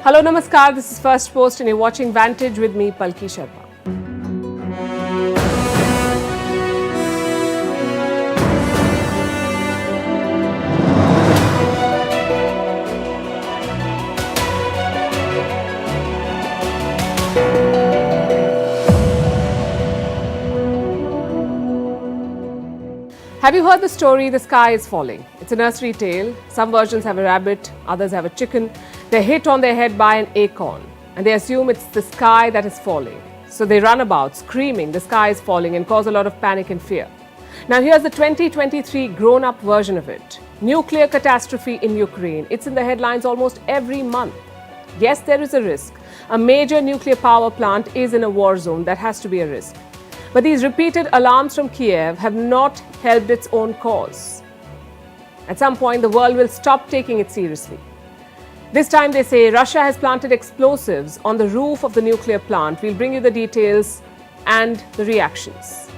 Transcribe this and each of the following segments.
Hello, namaskar. This is Firstpost and you're watching Vantage with me, Palki Sharma. Have you heard the story, The Sky is Falling? It's a nursery tale. Some versions have a rabbit, others have a chicken. They're hit on their head by an acorn and they assume it's the sky that is falling. So they run about screaming, the sky is falling, and cause a lot of panic and fear. Now here's the 2023 grown-up version of it. Nuclear catastrophe in Ukraine. It's in the headlines almost every month. Yes, there is a risk. A major nuclear power plant is in a war zone. That has to be a risk. But these repeated alarms from Kiev have not helped its own cause. At some point, the world will stop taking it seriously. This time they say Russia has planted explosives on the roof of the nuclear plant. We'll bring you the details and the reactions.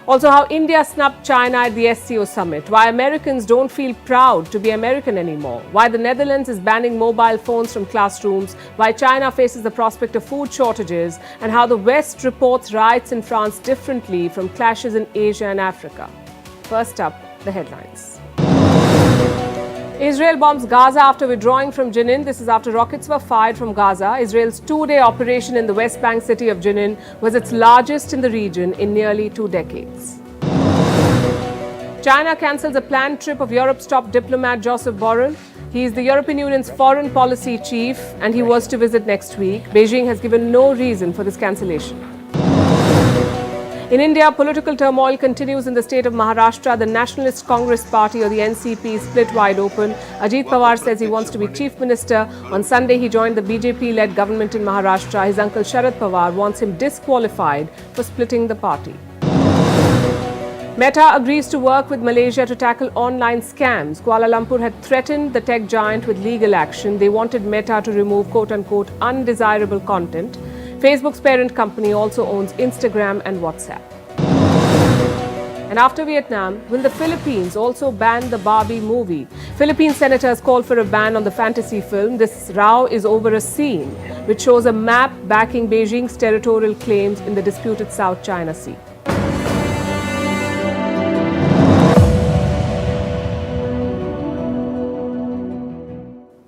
Also, how India snubbed China at the SCO summit, why Americans don't feel proud to be American anymore, why the Netherlands is banning mobile phones from classrooms, why China faces the prospect of food shortages, and how the West reports riots in France differently from clashes in Asia and Africa. First up, the headlines. Israel bombs Gaza after withdrawing from Jenin. This is after rockets were fired from Gaza. Israel's two-day operation in the West Bank city of Jenin was its largest in the region in nearly 2 decades. China cancels a planned trip of Europe's top diplomat Joseph Borrell. He is the European Union's foreign policy chief and he was to visit next week. Beijing has given no reason for this cancellation. In India, political turmoil continues in the state of Maharashtra. The Nationalist Congress Party, or the NCP, is split wide open. Ajit Pawar says he wants to be chief minister. On Sunday, he joined the BJP-led government in Maharashtra. His uncle Sharad Pawar wants him disqualified for splitting the party. Meta agrees to work with Malaysia to tackle online scams. Kuala Lumpur had threatened the tech giant with legal action. They wanted Meta to remove quote-unquote undesirable content. Facebook's parent company also owns Instagram and WhatsApp. And after Vietnam, will the Philippines also ban the Barbie movie? Philippine senators called for a ban on the fantasy film. This row is over a scene which shows a map backing Beijing's territorial claims in the disputed South China Sea.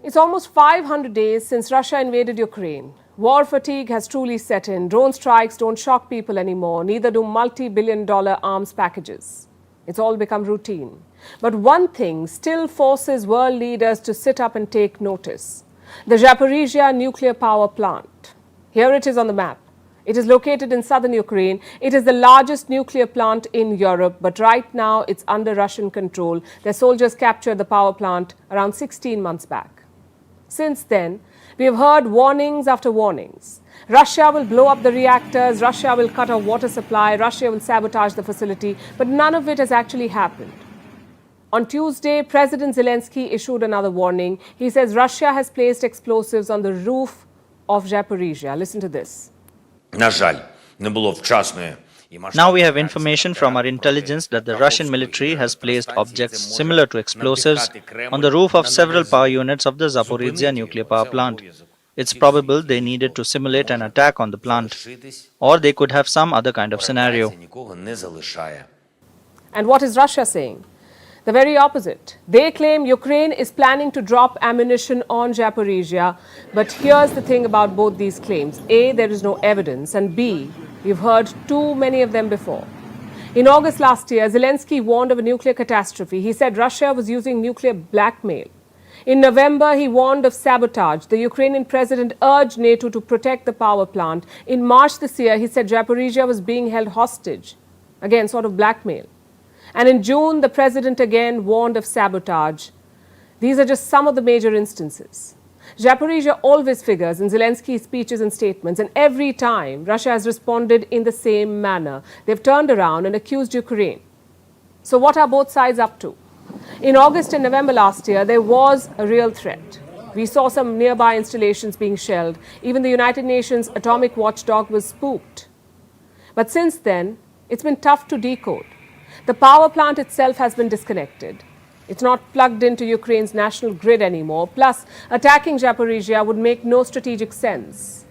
It's almost 500 days since Russia invaded Ukraine. War fatigue has truly set in. Drone strikes don't shock people anymore, neither do multi-billion-dollar arms packages. It's all become routine. But one thing still forces world leaders to sit up and take notice. The Zaporizhzhia Nuclear Power Plant. Here it is on the map. It is located in southern Ukraine. It is the largest nuclear plant in Europe, but right now it's under Russian control. Their soldiers captured the power plant around 16 months back. Since then, we have heard warnings after warnings. Russia will blow up the reactors, Russia will cut off water supply, Russia will sabotage the facility, but none of it has actually happened. On Tuesday, President Zelensky issued another warning. He says Russia has placed explosives on the roof of Zaporizhzhia. Listen to this. Now we have information from our intelligence that the Russian military has placed objects similar to explosives on the roof of several power units of the Zaporizhzhia nuclear power plant. It's probable they needed to simulate an attack on the plant, or they could have some other kind of scenario. And what is Russia saying? The very opposite. They claim Ukraine is planning to drop ammunition on Zaporizhzhia. But here's the thing about both these claims. A, there is no evidence. And B, we've heard too many of them before. In August last year, Zelensky warned of a nuclear catastrophe. He said Russia was using nuclear blackmail. In November, he warned of sabotage. The Ukrainian president urged NATO to protect the power plant. In March this year, he said Zaporizhzhia was being held hostage. Again, sort of blackmail. And in June, the president again warned of sabotage. These are just some of the major instances. Zaporizhzhia always figures in Zelensky's speeches and statements, and every time Russia has responded in the same manner. They've turned around and accused Ukraine. So what are both sides up to? In August and November last year, there was a real threat. We saw some nearby installations being shelled. Even the United Nations atomic watchdog was spooked. But since then, it's been tough to decode. The power plant itself has been disconnected. It's not plugged into Ukraine's national grid anymore. Plus, attacking Zaporizhzhia would make no strategic sense.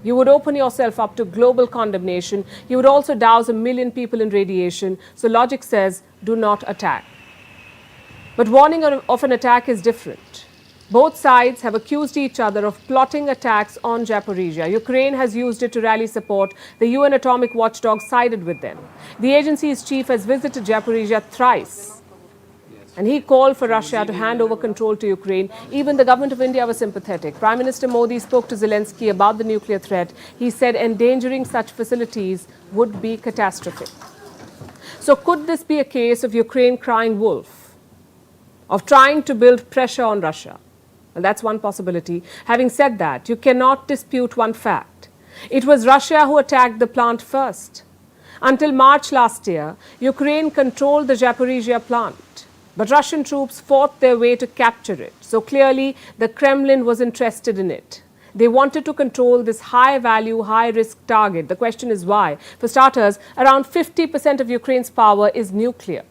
You would open yourself up to global condemnation. You would also douse 1 million people in radiation. So logic says, do not attack. But warning of an attack is different. Both sides have accused each other of plotting attacks on Zaporizhzhia. Ukraine has used it to rally support. The UN atomic watchdog sided with them. The agency's chief has visited Zaporizhzhia thrice. And he called for Russia to hand over control to Ukraine. Even the government of India was sympathetic. Prime Minister Modi spoke to Zelensky about the nuclear threat. He said endangering such facilities would be catastrophic. So could this be a case of Ukraine crying wolf? Of trying to build pressure on Russia? Well, that's one possibility. Having said that, you cannot dispute one fact. It was Russia who attacked the plant first. Until March last year, Ukraine controlled the Zaporizhzhia plant. But Russian troops fought their way to capture it. So clearly, the Kremlin was interested in it. They wanted to control this high-value, high-risk target. The question is why? For starters, around 50% of Ukraine's power is nuclear.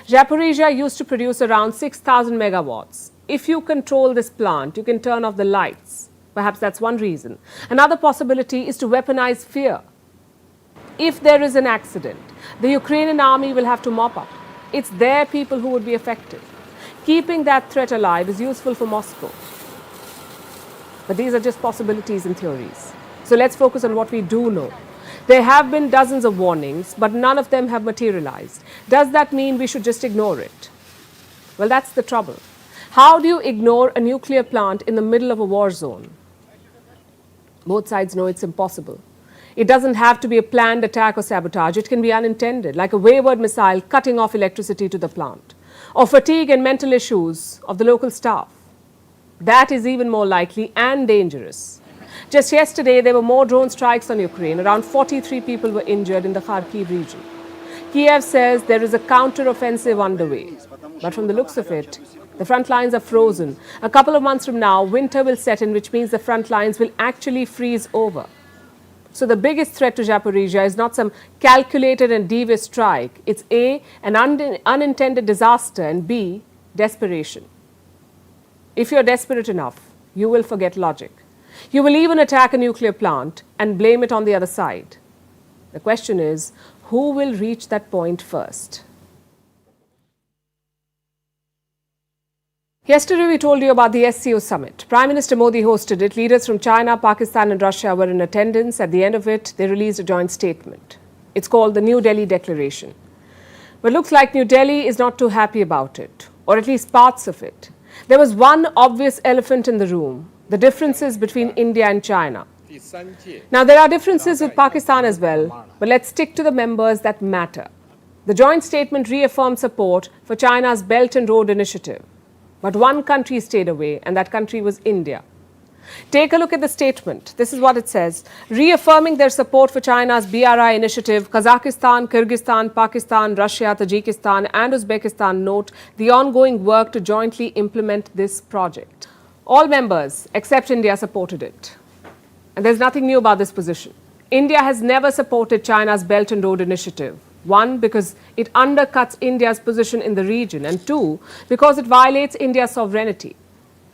Zaporizhzhia used to produce around 6,000 megawatts. If you control this plant, you can turn off the lights. Perhaps that's one reason. Another possibility is to weaponize fear. If there is an accident, the Ukrainian army will have to mop up. It's their people who would be affected. Keeping that threat alive is useful for Moscow. But these are just possibilities and theories. So let's focus on what we do know. There have been dozens of warnings, but none of them have materialized. Does that mean we should just ignore it? Well, that's the trouble. How do you ignore a nuclear plant in the middle of a war zone? Both sides know it's impossible. It doesn't have to be a planned attack or sabotage. It can be unintended, like a wayward missile cutting off electricity to the plant, or fatigue and mental issues of the local staff. That is even more likely and dangerous. Just yesterday, there were more drone strikes on Ukraine. Around 43 people were injured in the Kharkiv region. Kiev says there is a counter-offensive underway. But from the looks of it, the front lines are frozen. A couple of months from now, winter will set in, which means the front lines will actually freeze over. So the biggest threat to Zaporizhzhia is not some calculated and devious strike. It's A, an unintended disaster, and B, desperation. If you're desperate enough, you will forget logic. You will even attack a nuclear plant and blame it on the other side. The question is, who will reach that point first? Yesterday, we told you about the SCO summit. Prime Minister Modi hosted it. Leaders from China, Pakistan and Russia were in attendance. At the end of it, they released a joint statement. It's called the New Delhi Declaration. But looks like New Delhi is not too happy about it, or at least parts of it. There was one obvious elephant in the room, the differences between India and China. Now, there are differences with Pakistan as well, but let's stick to the members that matter. The joint statement reaffirmed support for China's Belt and Road Initiative. But one country stayed away, and that country was India. Take a look at the statement. This is what it says. Reaffirming their support for China's BRI initiative, Kazakhstan, Kyrgyzstan, Pakistan, Russia, Tajikistan and Uzbekistan note the ongoing work to jointly implement this project. All members except India supported it. And there's nothing new about this position. India has never supported China's Belt and Road Initiative. One, because it undercuts India's position in the region, and two, because it violates India's sovereignty.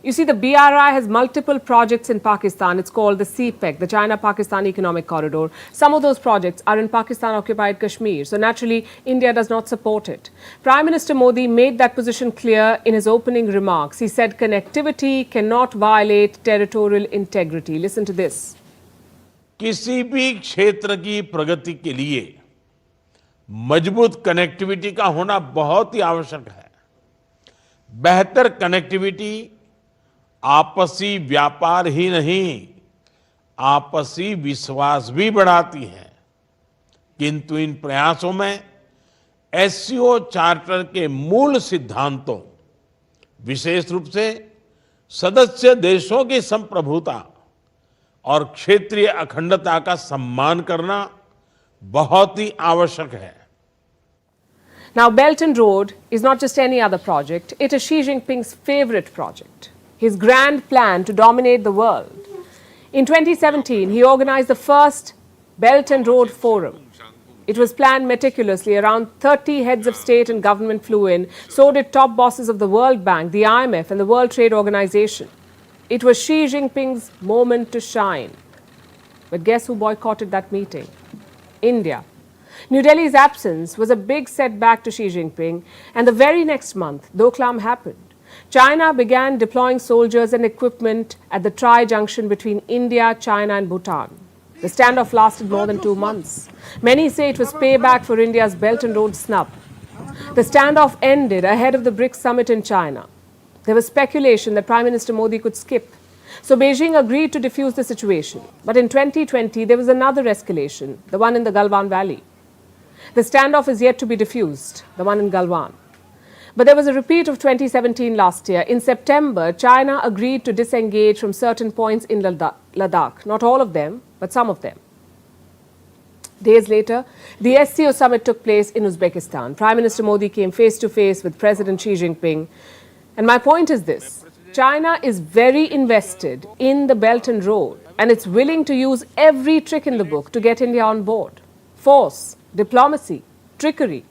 You see, the BRI has multiple projects in Pakistan. It's called the CPEC, the China-Pakistan Economic Corridor. Some of those projects are in Pakistan-occupied Kashmir, so naturally, India does not support it. Prime Minister Modi made that position clear in his opening remarks. He said connectivity cannot violate territorial integrity. Listen to this. किसी भी क्षेत्र की प्रगति के लिए मजबूत connectivity का होना बहुत ही आवश्यक है। बेहतर कनेक्टिविटी आपसी व्यापार ही नहीं, आपसी विश्वास भी बढ़ाती है। किंतु इन प्रयासों में एससीओ चार्टर के मूल सिद्धांतों, विशेष रूप से सदस्य देशों की संप्रभुता और क्षेत्रीय अखंडता का सम्मान करना बहुत ही आवश्यक है। Now, Belt and Road is not just any other project. It is Xi Jinping's favorite project, his grand plan to dominate the world. In 2017, he organized the first Belt and Road Forum. It was planned meticulously. Around 30 heads of state and government flew in. So did top bosses of the World Bank, the IMF, and the World Trade Organization. It was Xi Jinping's moment to shine. But guess who boycotted that meeting? India. New Delhi's absence was a big setback to Xi Jinping, and the very next month, Doklam happened. China began deploying soldiers and equipment at the tri-junction between India, China and Bhutan. The standoff lasted more than 2 months. Many say it was payback for India's Belt and Road snub. The standoff ended ahead of the BRICS summit in China. There was speculation that Prime Minister Modi could skip. So Beijing agreed to defuse the situation. But in 2020, there was another escalation, the one in the Galwan Valley. The standoff is yet to be diffused, the one in Galwan. But there was a repeat of 2017 last year. In September, China agreed to disengage from certain points in Ladakh. Not all of them, but some of them. Days later, the SCO summit took place in Uzbekistan. Prime Minister Modi came face to face with President Xi Jinping. And my point is this: China is very invested in the Belt and Road, and it's willing to use every trick in the book to get India on board. Force, diplomacy, trickery,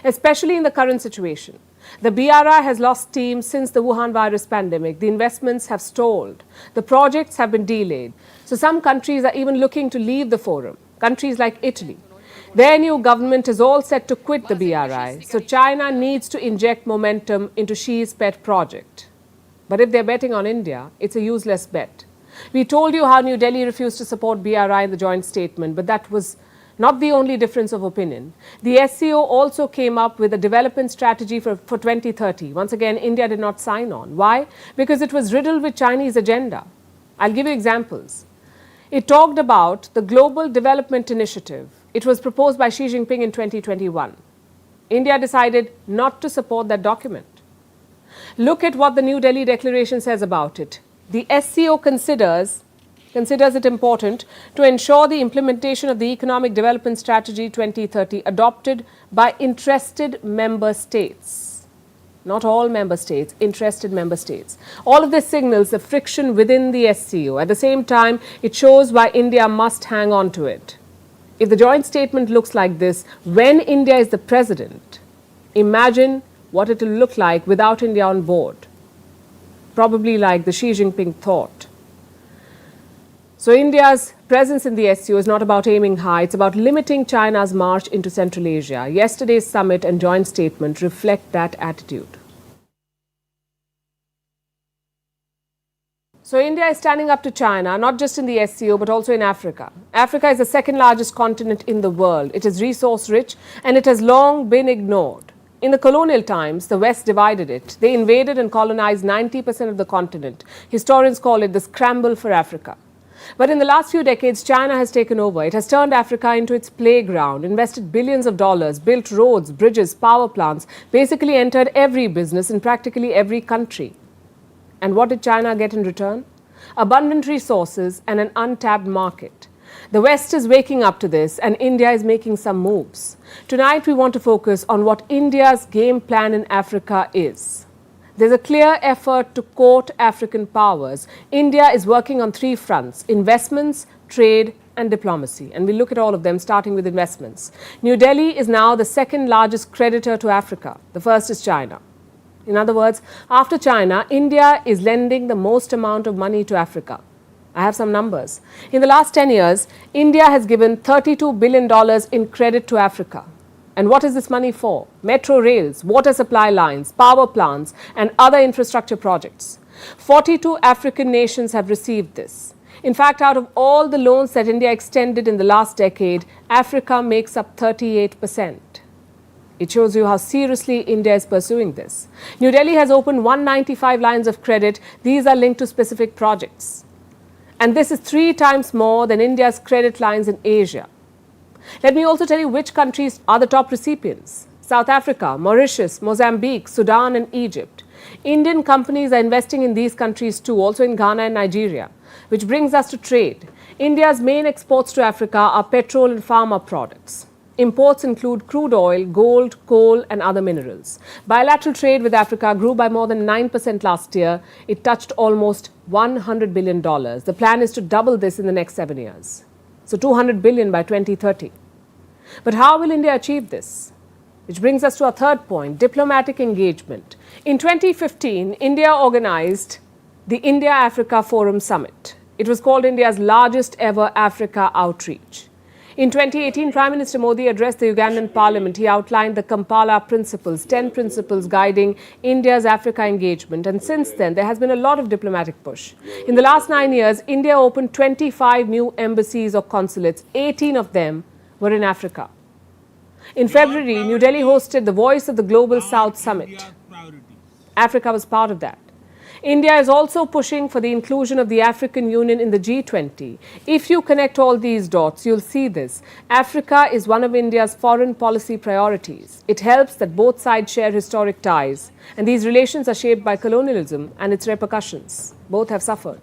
especially in the current situation. The BRI has lost steam since the Wuhan virus pandemic. The investments have stalled. The projects have been delayed. So some countries are even looking to leave the forum. Countries like Italy. Their new government is all set to quit the BRI. So China needs to inject momentum into Xi's pet project. But if they're betting on India, it's a useless bet. We told you how New Delhi refused to support BRI in the joint statement, but that was not the only difference of opinion. The SCO also came up with a development strategy for 2030. Once again, India did not sign on. Why? Because it was riddled with Chinese agenda. I'll give you examples. It talked about the Global Development Initiative. It was proposed by Xi Jinping in 2021. India decided not to support that document. Look at what the New Delhi Declaration says about it. The SCO considers it important to ensure the implementation of the Economic Development Strategy 2030 adopted by interested member states. Not all member states, interested member states. All of this signals the friction within the SCO. At the same time, it shows why India must hang on to it. If the joint statement looks like this when India is the president, imagine what it will look like without India on board. Probably like the Xi Jinping thought. So India's presence in the SCO is not about aiming high, it's about limiting China's march into Central Asia. Yesterday's summit and joint statement reflect that attitude. So India is standing up to China, not just in the SCO, but also in Africa. Africa is the second largest continent in the world. It is resource rich and it has long been ignored. In the colonial times, the West divided it. They invaded and colonized 90% of the continent. Historians call it the scramble for Africa. But in the last few decades, China has taken over. It has turned Africa into its playground, invested billions of dollars, built roads, bridges, power plants, basically entered every business in practically every country. And what did China get in return? Abundant resources and an untapped market. The West is waking up to this, and India is making some moves. Tonight, we want to focus on what India's game plan in Africa is. There's a clear effort to court African powers. India is working on 3 fronts: investments, trade, and diplomacy. And we look at all of them, starting with investments. New Delhi is now the second largest creditor to Africa. The first is China. In other words, after China, India is lending the most amount of money to Africa. I have some numbers. In the last 10 years, India has given $32 billion in credit to Africa. And what is this money for? Metro rails, water supply lines, power plants, and other infrastructure projects. 42 African nations have received this. In fact, out of all the loans that India extended in the last decade, Africa makes up 38%. It shows you how seriously India is pursuing this. New Delhi has opened 195 lines of credit. These are linked to specific projects. And this is 3 times more than India's credit lines in Asia. Let me also tell you which countries are the top recipients. South Africa, Mauritius, Mozambique, Sudan and Egypt. Indian companies are investing in these countries too, also in Ghana and Nigeria. Which brings us to trade. India's main exports to Africa are petrol and pharma products. Imports include crude oil, gold, coal and other minerals. Bilateral trade with Africa grew by more than 9% last year. It touched almost $100 billion. The plan is to double this in the next 7 years. So $200 billion by 2030. But how will India achieve this? Which brings us to our third point, diplomatic engagement. In 2015, India organized the India-Africa Forum Summit. It was called India's largest ever Africa outreach. In 2018, Prime Minister Modi addressed the Ugandan parliament. He outlined the Kampala principles, 10 principles guiding India's Africa engagement. And since then, there has been a lot of diplomatic push. In the last 9 years, India opened 25 new embassies or consulates. 18 of them were in Africa. In February, New Delhi hosted the Voice of the Global South Summit. Africa was part of that. India is also pushing for the inclusion of the African Union in the G20. If you connect all these dots, you'll see this. Africa is one of India's foreign policy priorities. It helps that both sides share historic ties, and these relations are shaped by colonialism and its repercussions. Both have suffered.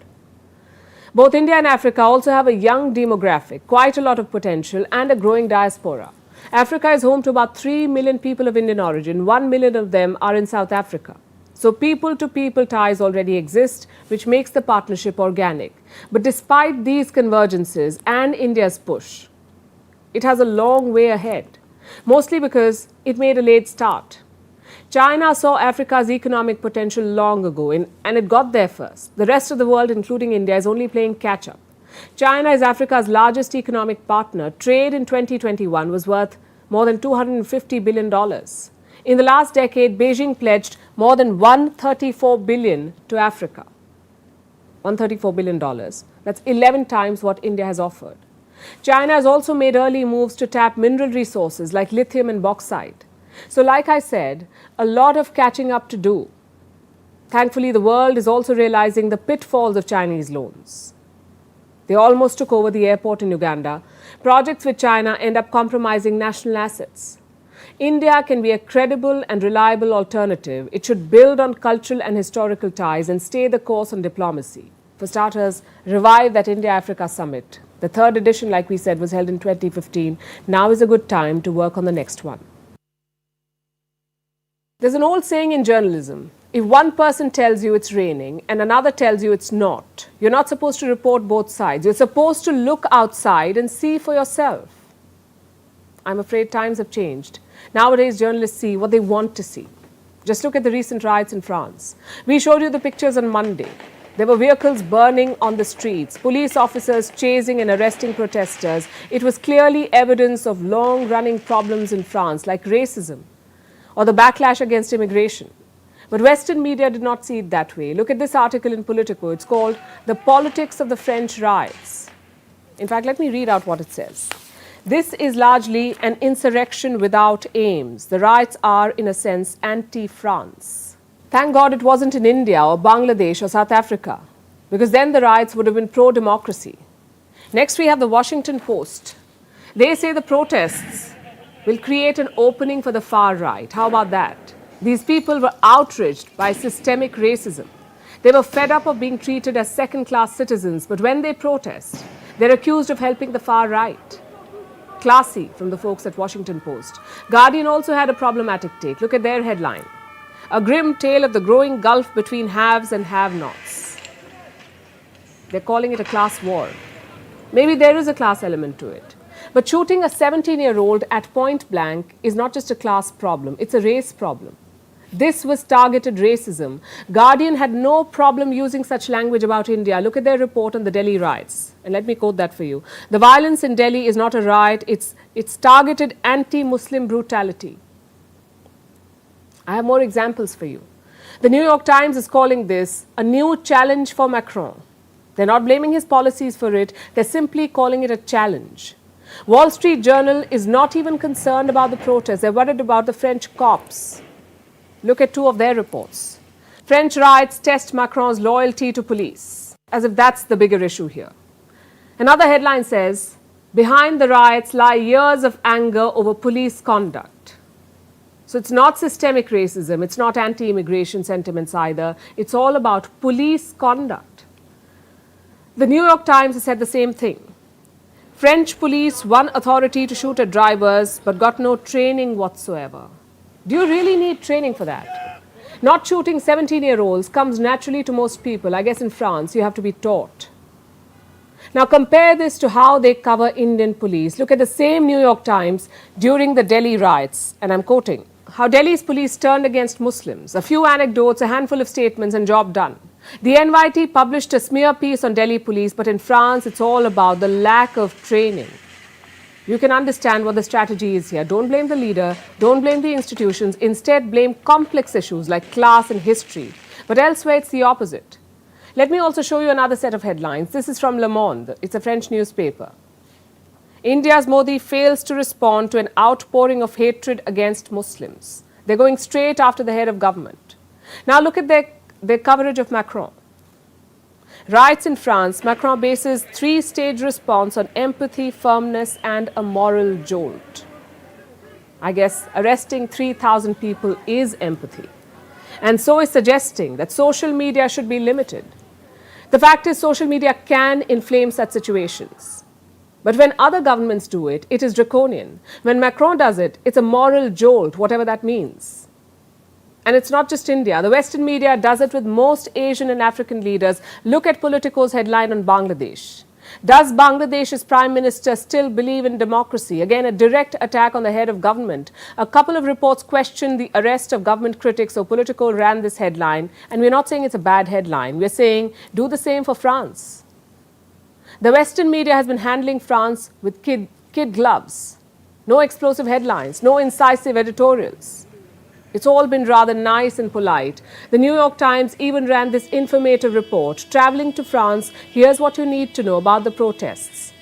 Both India and Africa also have a young demographic, quite a lot of potential, and a growing diaspora. Africa is home to about 3 million people of Indian origin. 1 million of them are in South Africa. So people-to-people ties already exist, which makes the partnership organic. But despite these convergences and India's push, it has a long way ahead, mostly because it made a late start. China saw Africa's economic potential long ago, and it got there first. The rest of the world, including India, is only playing catch-up. China is Africa's largest economic partner. Trade in 2021 was worth more than $250 billion. In the last decade, Beijing pledged more than $134 billion to Africa. $134 billion. That's 11 times what India has offered. China has also made early moves to tap mineral resources like lithium and bauxite. So like I said, a lot of catching up to do. Thankfully, the world is also realizing the pitfalls of Chinese loans. They almost took over the airport in Uganda. Projects with China end up compromising national assets. India can be a credible and reliable alternative. It should build on cultural and historical ties and stay the course on diplomacy. For starters, revive that India-Africa summit. The third edition, like we said, was held in 2015. Now is a good time to work on the next one. There's an old saying in journalism, if one person tells you it's raining and another tells you it's not, you're not supposed to report both sides. You're supposed to look outside and see for yourself. I'm afraid times have changed. Nowadays, journalists see what they want to see. Just look at the recent riots in France. We showed you the pictures on Monday. There were vehicles burning on the streets, police officers chasing and arresting protesters. It was clearly evidence of long-running problems in France, like racism or the backlash against immigration. But Western media did not see it that way. Look at this article in Politico. It's called The Politics of the French Riots. In fact, let me read out what it says. This is largely an insurrection without aims. The riots are, in a sense, anti-France. Thank God it wasn't in India or Bangladesh or South Africa, because then the riots would have been pro-democracy. Next, we have the Washington Post. They say the protests will create an opening for the far right. How about that? These people were outraged by systemic racism. They were fed up of being treated as second-class citizens, but when they protest, they're accused of helping the far right. Classy from the folks at Washington Post. Guardian also had a problematic take. Look at their headline. A grim tale of the growing gulf between haves and have-nots. They're calling it a class war. Maybe there is a class element to it. But shooting a 17-year-old at point blank is not just a class problem, it's a race problem. This was targeted racism. Guardian had no problem using such language about India. Look at their report on the Delhi riots. And let me quote that for you. The violence in Delhi is not a riot, it's targeted anti-Muslim brutality. I have more examples for you. The New York Times is calling this a new challenge for Macron. They're not blaming his policies for it, they're simply calling it a challenge. Wall Street Journal is not even concerned about the protests, they're worried about the French cops. Look at two of their reports. French riots test Macron's loyalty to police, as if that's the bigger issue here. Another headline says, behind the riots lie years of anger over police conduct. So it's not systemic racism, it's not anti-immigration sentiments either, it's all about police conduct. The New York Times has said the same thing. French police won authority to shoot at drivers but got no training whatsoever. Do you really need training for that? Not shooting 17-year-olds comes naturally to most people. I guess in France you have to be taught. Now compare this to how they cover Indian police. Look at the same New York Times during the Delhi riots, and I'm quoting, how Delhi's police turned against Muslims. A few anecdotes, a handful of statements, and job done. The NYT published a smear piece on Delhi police, but in France it's all about the lack of training. You can understand what the strategy is here. Don't blame the leader, don't blame the institutions, instead blame complex issues like class and history. But elsewhere it's the opposite. Let me also show you another set of headlines. This is from Le Monde. It's a French newspaper. India's Modi fails to respond to an outpouring of hatred against Muslims. They're going straight after the head of government. Now look at their coverage of Macron. Riots in France, Macron bases three-stage response on empathy, firmness, and a moral jolt. I guess arresting 3,000 people is empathy. And so is suggesting that social media should be limited. The fact is, social media can inflame such situations. But when other governments do it, it is draconian. When Macron does it, it's a moral jolt, whatever that means. And it's not just India. The Western media does it with most Asian and African leaders. Look at Politico's headline on Bangladesh. Does Bangladesh's Prime Minister still believe in democracy? Again, a direct attack on the head of government. A couple of reports questioned the arrest of government critics, so Politico ran this headline. And we're not saying it's a bad headline. We're saying do the same for France. The Western media has been handling France with kid gloves. No explosive headlines, no incisive editorials. It's all been rather nice and polite. The New York Times even ran this informative report. Traveling to France, here's what you need to know about the protests.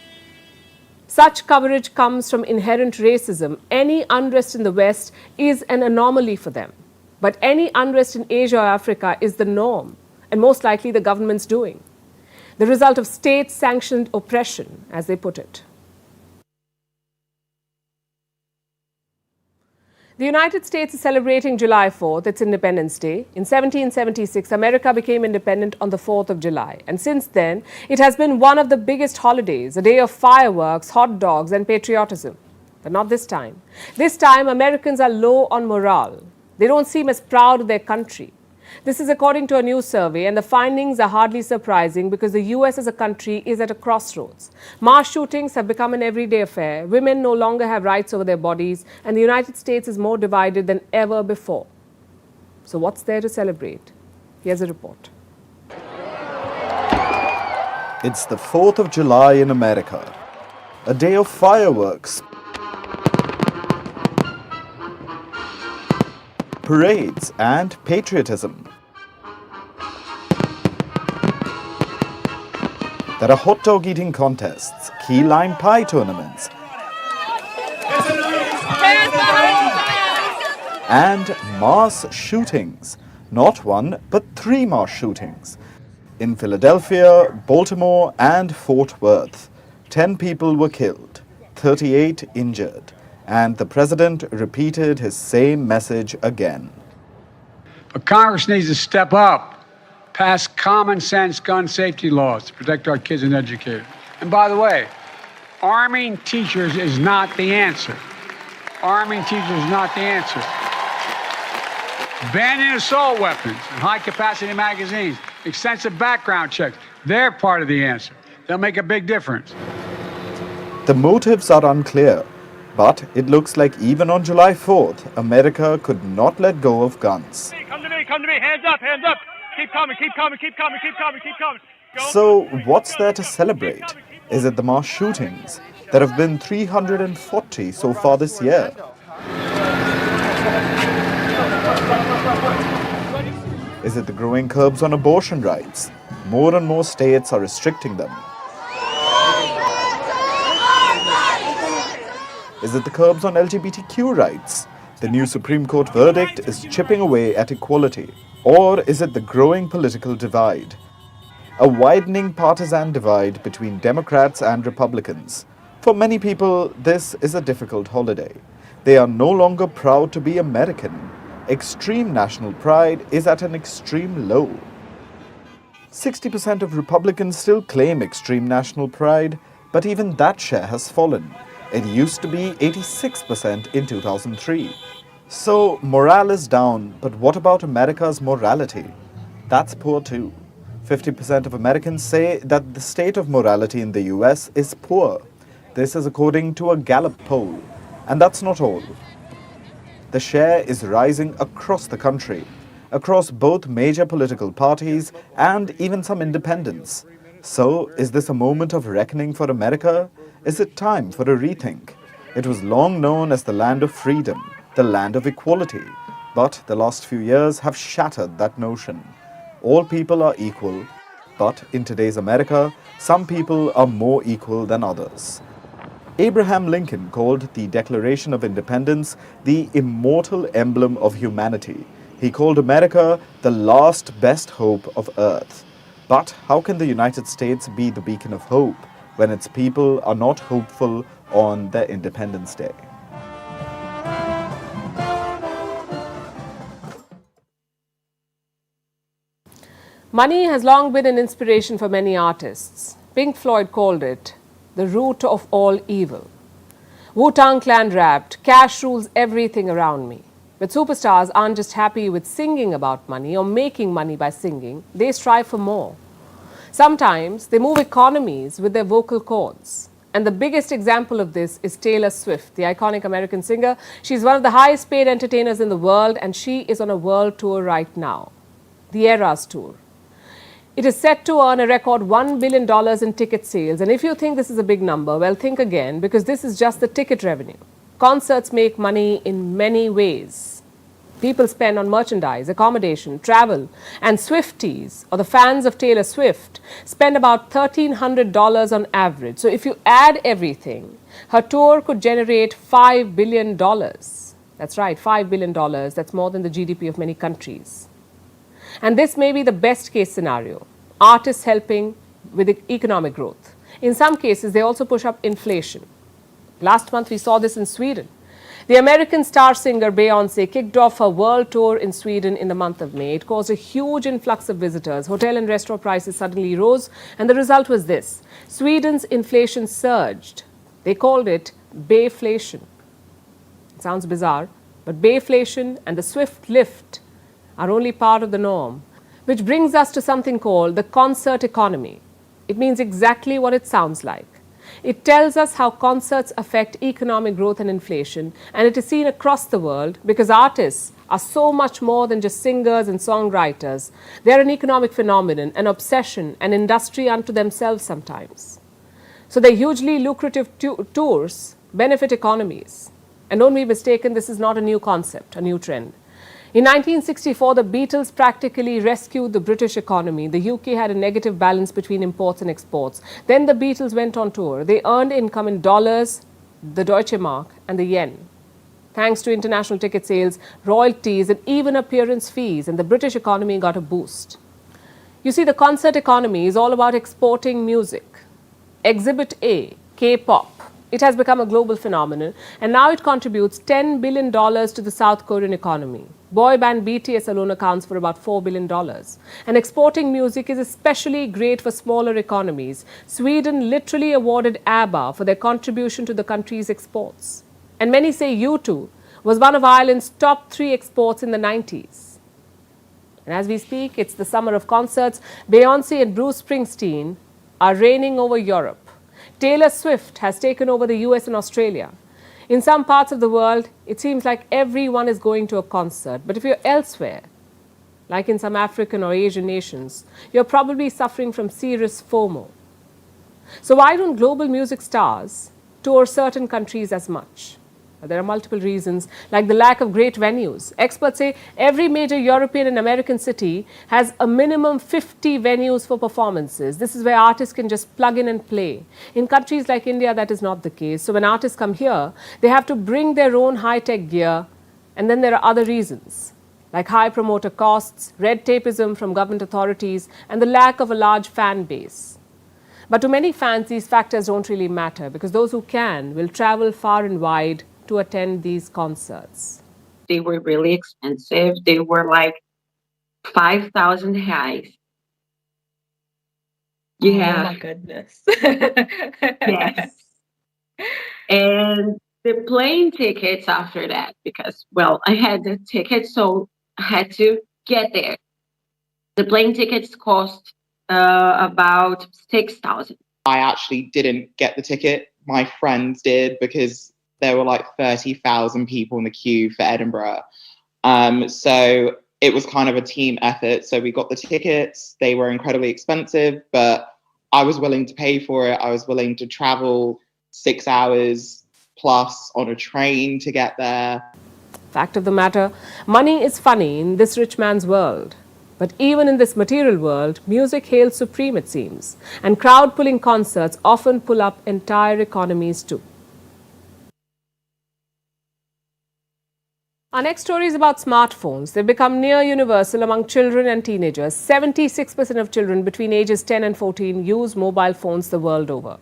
Such coverage comes from inherent racism. Any unrest in the West is an anomaly for them. But any unrest in Asia or Africa is the norm, and most likely the government's doing. The result of state-sanctioned oppression, as they put it. The United States is celebrating July 4th, its Independence Day. In 1776, America became independent on the 4th of July. And since then, it has been one of the biggest holidays, a day of fireworks, hot dogs, and patriotism. But not this time. This time, Americans are low on morale. They don't seem as proud of their country. This is according to a new survey, and the findings are hardly surprising because the US as a country is at a crossroads. Mass shootings have become an everyday affair. Women no longer have rights over their bodies, and the United States is more divided than ever before. So what's there to celebrate? Here's a report. It's the 4th of July in America, a day of fireworks, parades, and patriotism. There are hot dog eating contests, key lime pie tournaments, and mass shootings. Not one, but 3 mass shootings. In Philadelphia, Baltimore, and Fort Worth, 10 people were killed, 38 injured. And the president repeated his same message again. But Congress needs to step up, pass common sense gun safety laws to protect our kids and educators. And by the way, arming teachers is not the answer. Arming teachers is not the answer. Banning assault weapons and high-capacity magazines, extensive background checks, they're part of the answer. They'll make a big difference. The motives are unclear, but it looks like even on July 4th, America could not let go of guns. Come to me, hands up, keep coming. So what's there to celebrate? Is it the mass shootings? There have been 340 so far this year. Is it the growing curbs on abortion rights? More and more states are restricting them. Is it the curbs on LGBTQ rights? The new Supreme Court verdict is chipping away at equality. Or is it the growing political divide? A widening partisan divide between Democrats and Republicans. For many people, this is a difficult holiday. They are no longer proud to be American. Extreme national pride is at an extreme low. 60% of Republicans still claim extreme national pride, but even that share has fallen. It used to be 86% in 2003. So morale is down, but what about America's morality? That's poor too. 50% of Americans say that the state of morality in the US is poor. This is according to a Gallup poll. And that's not all. The share is rising across the country, across both major political parties and even some independents. So, is this a moment of reckoning for America? Is it time for a rethink? It was long known as the land of freedom, the land of equality. But the last few years have shattered that notion. All people are equal, but in today's America, some people are more equal than others. Abraham Lincoln called the Declaration of Independence the immortal emblem of humanity. He called America the last best hope of Earth. But how can the United States be the beacon of hope when its people are not hopeful on their Independence Day? Money has long been an inspiration for many artists. Pink Floyd called it the root of all evil. Wu-Tang Clan rapped, "Cash rules everything around me." But superstars aren't just happy with singing about money or making money by singing, they strive for more. Sometimes they move economies with their vocal cords. And the biggest example of this is Taylor Swift, the iconic American singer. She's one of the highest paid entertainers in the world, and she is on a world tour right now, the Eras Tour. It is set to earn a record $1 billion in ticket sales. And if you think this is a big number, well, think again, because this is just the ticket revenue. Concerts make money in many ways. People spend on merchandise, accommodation, travel, and Swifties, or the fans of Taylor Swift, spend about $1,300 on average. So if you add everything, her tour could generate $5 billion. That's right, $5 billion. That's more than the GDP of many countries. And this may be the best case scenario, artists helping with economic growth. In some cases, they also push up inflation. Last month, we saw this in Sweden. The American star singer Beyoncé kicked off her world tour in Sweden in the month of May. It caused a huge influx of visitors. Hotel and restaurant prices suddenly rose, and the result was this. Sweden's inflation surged. They called it Bayflation. It sounds bizarre, but Bayflation and the swift lift are only part of the norm, which brings us to something called the concert economy. It means exactly what it sounds like. It tells us how concerts affect economic growth and inflation, and it is seen across the world because artists are so much more than just singers and songwriters. They are an economic phenomenon, an obsession, an industry unto themselves sometimes. So their hugely lucrative tours benefit economies. And don't be mistaken, this is not a new concept, a new trend. In 1964, the Beatles practically rescued the British economy. The UK had a negative balance between imports and exports. Then the Beatles went on tour. They earned income in dollars, the Deutsche Mark, and the yen. Thanks to international ticket sales, royalties, and even appearance fees, and the British economy got a boost. You see, the concert economy is all about exporting music. Exhibit A, K-pop. It has become a global phenomenon, and now it contributes $10 billion to the South Korean economy. Boy band BTS alone accounts for about $4 billion. And exporting music is especially great for smaller economies. Sweden literally awarded ABBA for their contribution to the country's exports. And many say U2 was one of Ireland's top 3 exports in the 90s. And as we speak, it's the summer of concerts. Beyoncé and Bruce Springsteen are reigning over Europe. Taylor Swift has taken over the US and Australia. In some parts of the world, it seems like everyone is going to a concert. But if you're elsewhere, like in some African or Asian nations, you're probably suffering from serious FOMO. So why don't global music stars tour certain countries as much? There are multiple reasons, like the lack of great venues. Experts say every major European and American city has a minimum 50 venues for performances. This is where artists can just plug in and play. In countries like India, that is not the case. So when artists come here, they have to bring their own high-tech gear. And then there are other reasons, like high promoter costs, red tapeism from government authorities, and the lack of a large fan base. But to many fans, these factors don't really matter because those who can will travel far and wide to attend these concerts. They were really expensive. They were like 5,000 reais. Yeah. Oh my goodness. Yes. And the plane tickets after that, because, well, I had the ticket, so I had to get there. The plane tickets cost about 6,000. I actually didn't get the ticket. My friends did because there were like 30,000 people in the queue for Edinburgh. So it was kind of a team effort. So we got the tickets. They were incredibly expensive, but I was willing to pay for it. I was willing to travel 6 hours plus on a train to get there. Fact of the matter, money is funny in this rich man's world. But even in this material world, music hails supreme, it seems. And crowd pulling concerts often pull up entire economies too. Our next story is about smartphones. They've become near universal among children and teenagers. 76% of children between ages 10 and 14 use mobile phones the world over.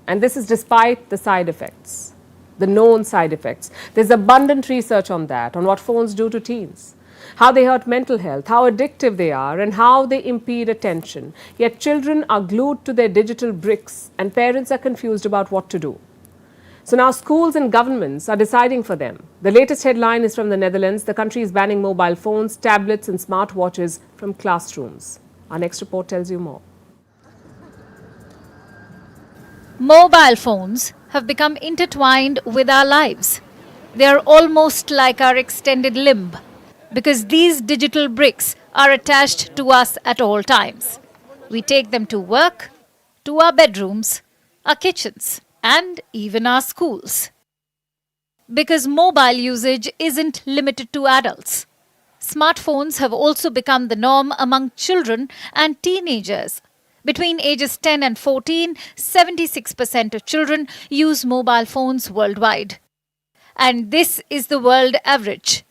And this is despite the side effects, the known side effects. There's abundant research on that, on what phones do to teens, how they hurt mental health, how addictive they are, and how they impede attention. Yet children are glued to their digital bricks, and parents are confused about what to do. So now schools and governments are deciding for them. The latest headline is from the Netherlands. The country is banning mobile phones, tablets, and smartwatches from classrooms. Our next report tells you more. Mobile phones have become intertwined with our lives. They are almost like our extended limb because these digital bricks are attached to us at all times. We take them to work, to our bedrooms, our kitchens, and even our schools. Because mobile usage isn't limited to adults. Smartphones have also become the norm among children and teenagers. Between ages 10 and 14, 76% of children use mobile phones worldwide. And this is the world average.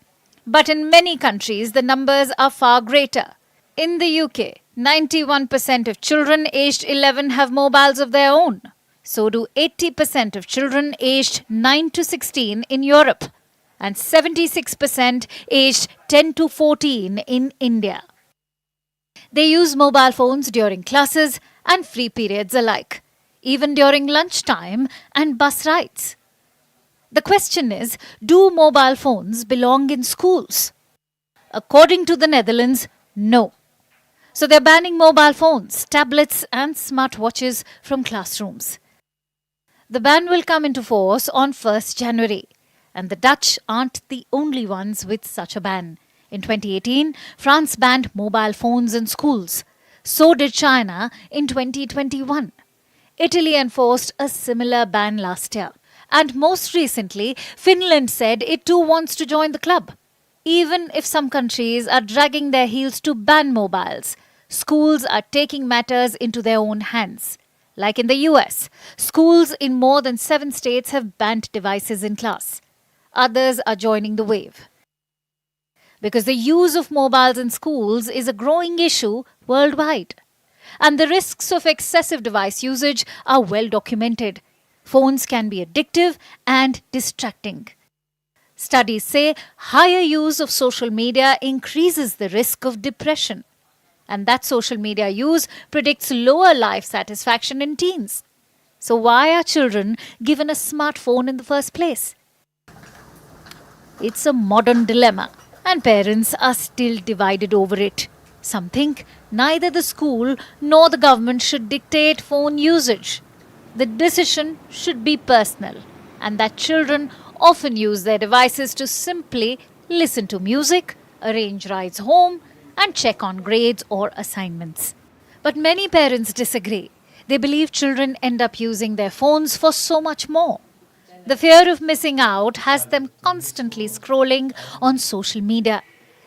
But in many countries, the numbers are far greater. In the UK, 91% of children aged 11 have mobiles of their own. So do 80% of children aged 9 to 16 in Europe and 76% aged 10 to 14 in India. They use mobile phones during classes and free periods alike, even during lunchtime and bus rides. The question is, do mobile phones belong in schools? According to the Netherlands, no. So they're banning mobile phones, tablets and smartwatches from classrooms. The ban will come into force on 1st January, and the Dutch aren't the only ones with such a ban. In 2018, France banned mobile phones in schools. So did China in 2021. Italy enforced a similar ban last year. And most recently, Finland said it too wants to join the club. Even if some countries are dragging their heels to ban mobiles, schools are taking matters into their own hands. Like in the US, schools in more than 7 states have banned devices in class. Others are joining the wave. Because the use of mobiles in schools is a growing issue worldwide. And the risks of excessive device usage are well documented. Phones can be addictive and distracting. Studies say higher use of social media increases the risk of depression. And that social media use predicts lower life satisfaction in teens. So why are children given a smartphone in the first place? It's a modern dilemma, and parents are still divided over it. Some think neither the school nor the government should dictate phone usage. The decision should be personal, and that children often use their devices to simply listen to music, arrange rides home, and check on grades or assignments. But many parents disagree. They believe children end up using their phones for so much more. The fear of missing out has them constantly scrolling on social media.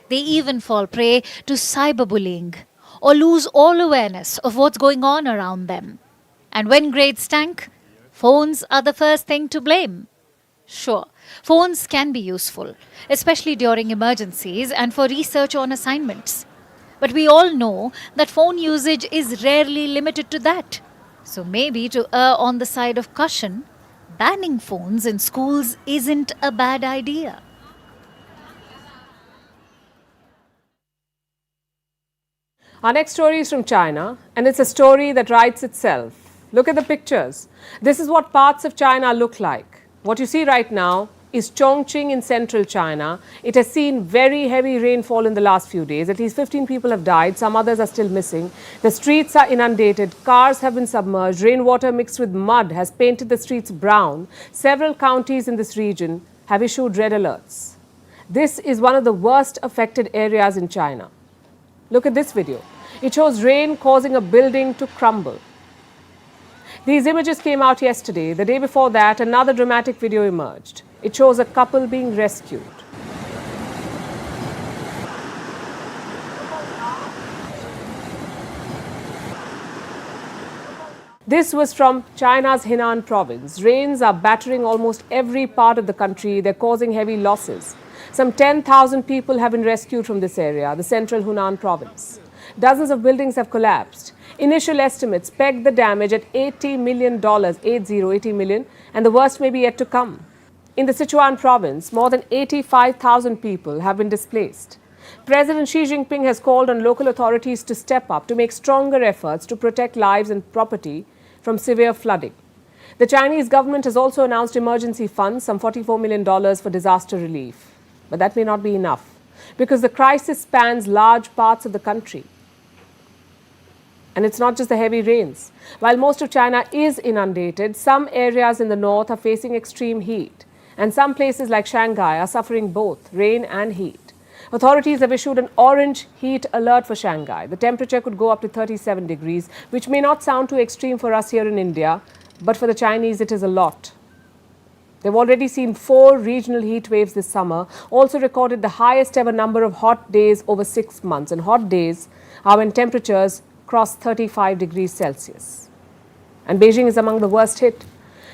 They even fall prey to cyberbullying or lose all awareness of what's going on around them. And when grades tank, phones are the first thing to blame. Sure, phones can be useful, especially during emergencies and for research on assignments. But we all know that phone usage is rarely limited to that. So maybe to err on the side of caution, banning phones in schools isn't a bad idea. Our next story is from China, and it's a story that writes itself. Look at the pictures. This is what parts of China look like. What you see right now is Chongqing in central China. It has seen very heavy rainfall in the last few days. At least 15 people have died. Some others are still missing. The streets are inundated. Cars have been submerged. Rainwater mixed with mud has painted the streets brown. Several counties in this region have issued red alerts. This is one of the worst affected areas in China. Look at this video. It shows rain causing a building to crumble. These images came out yesterday. The day before that, another dramatic video emerged. It shows a couple being rescued. This was from China's Henan province. Rains are battering almost every part of the country. They're causing heavy losses. Some 10,000 people have been rescued from this area, the central Hunan province. Dozens of buildings have collapsed. Initial estimates peg the damage at $80 million, 80 million, and the worst may be yet to come. In the Sichuan province, more than 85,000 people have been displaced. President Xi Jinping has called on local authorities to step up to make stronger efforts to protect lives and property from severe flooding. The Chinese government has also announced emergency funds, some $44 million for disaster relief. But that may not be enough, because the crisis spans large parts of the country. And it's not just the heavy rains. While most of China is inundated, some areas in the north are facing extreme heat. And some places like Shanghai are suffering both rain and heat. Authorities have issued an orange heat alert for Shanghai. The temperature could go up to 37 degrees, which may not sound too extreme for us here in India, but for the Chinese it is a lot. They've already seen 4 regional heat waves this summer, also recorded the highest ever number of hot days over 6 months. And hot days are when temperatures cross 35 degrees Celsius. And Beijing is among the worst hit.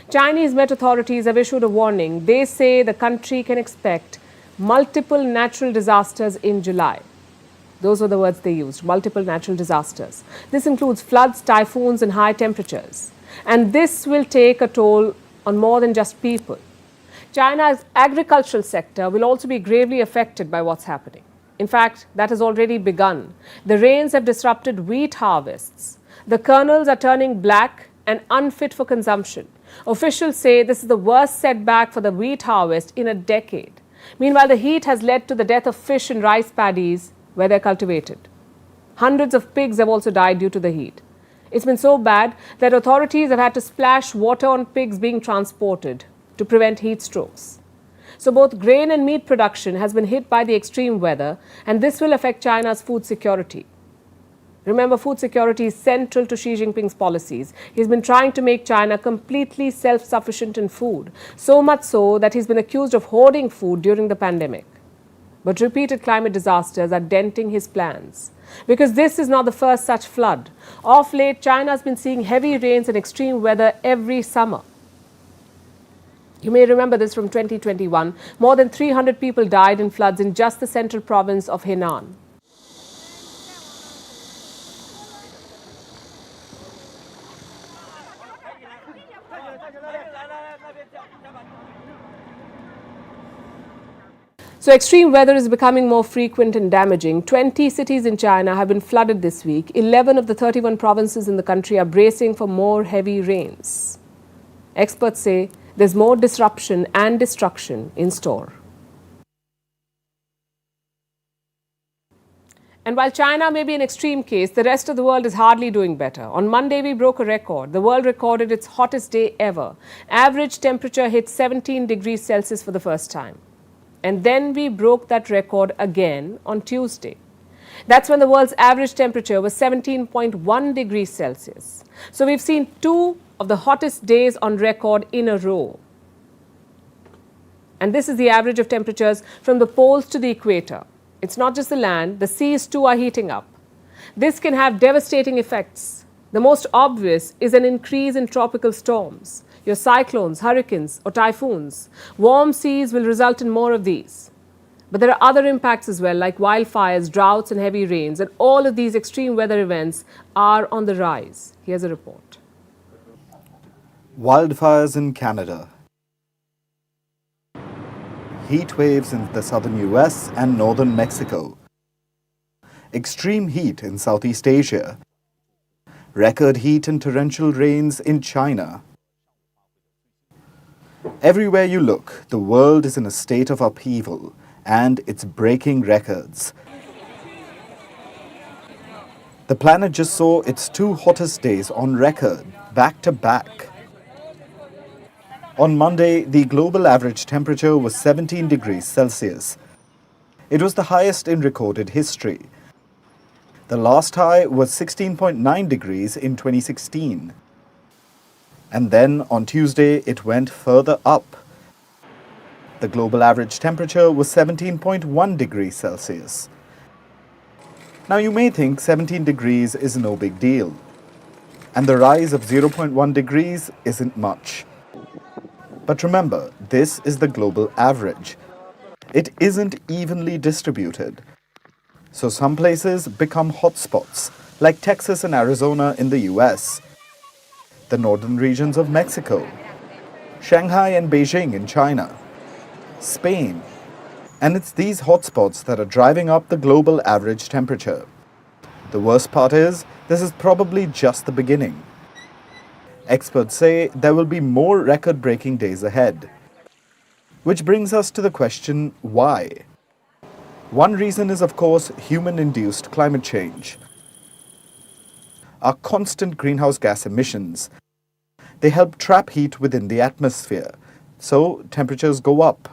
Chinese Met authorities have issued a warning. They say the country can expect multiple natural disasters in July. Those were the words they used, multiple natural disasters. This includes floods, typhoons, and high temperatures. And this will take a toll on more than just people. China's agricultural sector will also be gravely affected by what's happening. In fact, that has already begun. The rains have disrupted wheat harvests. The kernels are turning black and unfit for consumption. Officials say this is the worst setback for the wheat harvest in a decade. Meanwhile, the heat has led to the death of fish in rice paddies where they're cultivated. Hundreds of pigs have also died due to the heat. It's been so bad that authorities have had to splash water on pigs being transported to prevent heat strokes. So both grain and meat production has been hit by the extreme weather, and this will affect China's food security. Remember, food security is central to Xi Jinping's policies. He's been trying to make China completely self-sufficient in food, so much so that he's been accused of hoarding food during the pandemic. But repeated climate disasters are denting his plans, because this is not the first such flood. Of late, China has been seeing heavy rains and extreme weather every summer. You may remember this from 2021. More than 300 people died in floods in just the central province of Henan. So extreme weather is becoming more frequent and damaging. 20 cities in China have been flooded this week. 11 of the 31 provinces in the country are bracing for more heavy rains. Experts say there's more disruption and destruction in store. And while China may be an extreme case, the rest of the world is hardly doing better. On Monday, we broke a record. The world recorded its hottest day ever. Average temperature hit 17 degrees Celsius for the first time. And then we broke that record again on Tuesday. That's when the world's average temperature was 17.1 degrees Celsius. So we've seen 2 of the hottest days on record in a row. And this is the average of temperatures from the poles to the equator. It's not just the land, the seas too are heating up. This can have devastating effects. The most obvious is an increase in tropical storms. Your cyclones, hurricanes, or typhoons. Warm seas will result in more of these. But there are other impacts as well, like wildfires, droughts, and heavy rains. And all of these extreme weather events are on the rise. Here's a report. Wildfires in Canada. Heat waves in the southern US and northern Mexico. Extreme heat in Southeast Asia. Record heat and torrential rains in China. Everywhere you look, the world is in a state of upheaval, and it's breaking records. The planet just saw its two hottest days on record, back to back. On Monday, the global average temperature was 17 degrees Celsius. It was the highest in recorded history. The last high was 16.9 degrees in 2016. And then on Tuesday, it went further up. The global average temperature was 17.1 degrees Celsius. Now you may think 17 degrees is no big deal, and the rise of 0.1 degrees isn't much. But remember, this is the global average. It isn't evenly distributed. So some places become hotspots, like Texas and Arizona in the US, the northern regions of Mexico, Shanghai and Beijing in China, Spain. And it's these hotspots that are driving up the global average temperature. The worst part is, this is probably just the beginning. Experts say there will be more record-breaking days ahead. Which brings us to the question, why? One reason is, of course, human-induced climate change. Our constant greenhouse gas emissions. They help trap heat within the atmosphere, so temperatures go up.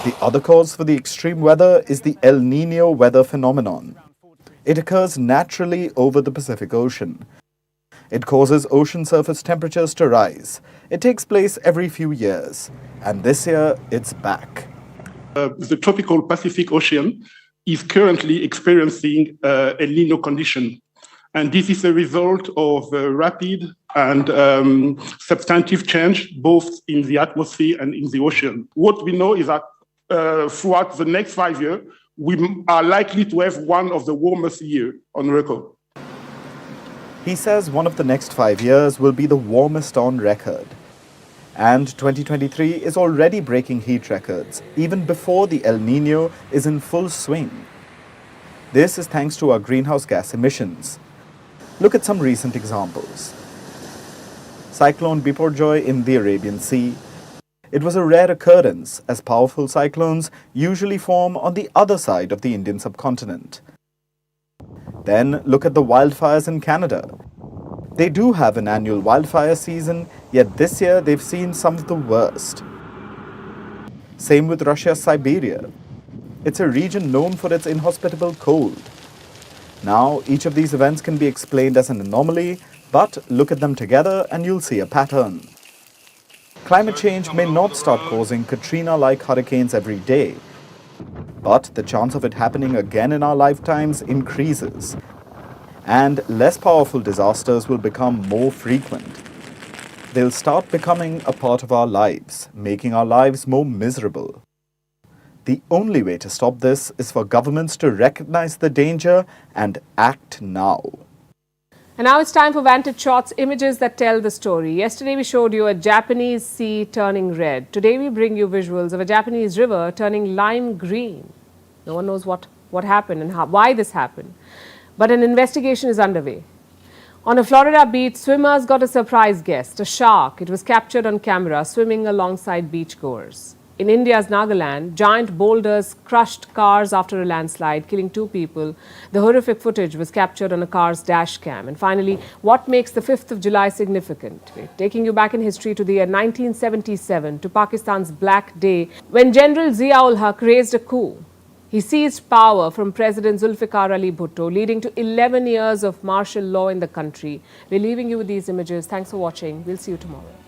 The other cause for the extreme weather is the El Niño weather phenomenon. It occurs naturally over the Pacific Ocean. It causes ocean surface temperatures to rise. It takes place every few years, and this year it's back. The tropical Pacific Ocean is currently experiencing El Niño condition. And this is a result of rapid and substantive change both in the atmosphere and in the ocean. What we know is that throughout the next 5 years, we are likely to have one of the warmest years on record. He says one of the next 5 years will be the warmest on record. And 2023 is already breaking heat records, even before the El Niño is in full swing. This is thanks to our greenhouse gas emissions. Look at some recent examples. Cyclone Biparjoy in the Arabian Sea. It was a rare occurrence, as powerful cyclones usually form on the other side of the Indian subcontinent. Then look at the wildfires in Canada. They do have an annual wildfire season, yet this year they've seen some of the worst. Same with Russia's Siberia. It's a region known for its inhospitable cold. Now, each of these events can be explained as an anomaly, but look at them together and you'll see a pattern. Climate change may not start causing Katrina-like hurricanes every day, but the chance of it happening again in our lifetimes increases, and less powerful disasters will become more frequent. They'll start becoming a part of our lives, making our lives more miserable. The only way to stop this is for governments to recognize the danger and act now. And now it's time for Vantage Shots, images that tell the story. Yesterday we showed you a Japanese sea turning red. Today we bring you visuals of a Japanese river turning lime green. No one knows what happened and why this happened. But an investigation is underway. On a Florida beach, swimmers got a surprise guest, a shark. It was captured on camera swimming alongside beachgoers. In India's Nagaland, giant boulders crushed cars after a landslide, killing 2 people. The horrific footage was captured on a car's dash cam. And finally, what makes the 5th of July significant? We're taking you back in history to the year 1977, to Pakistan's Black Day, when General Zia-ul-Haq raised a coup. He seized power from President Zulfikar Ali Bhutto, leading to 11 years of martial law in the country. We're leaving you with these images. Thanks for watching. We'll see you tomorrow.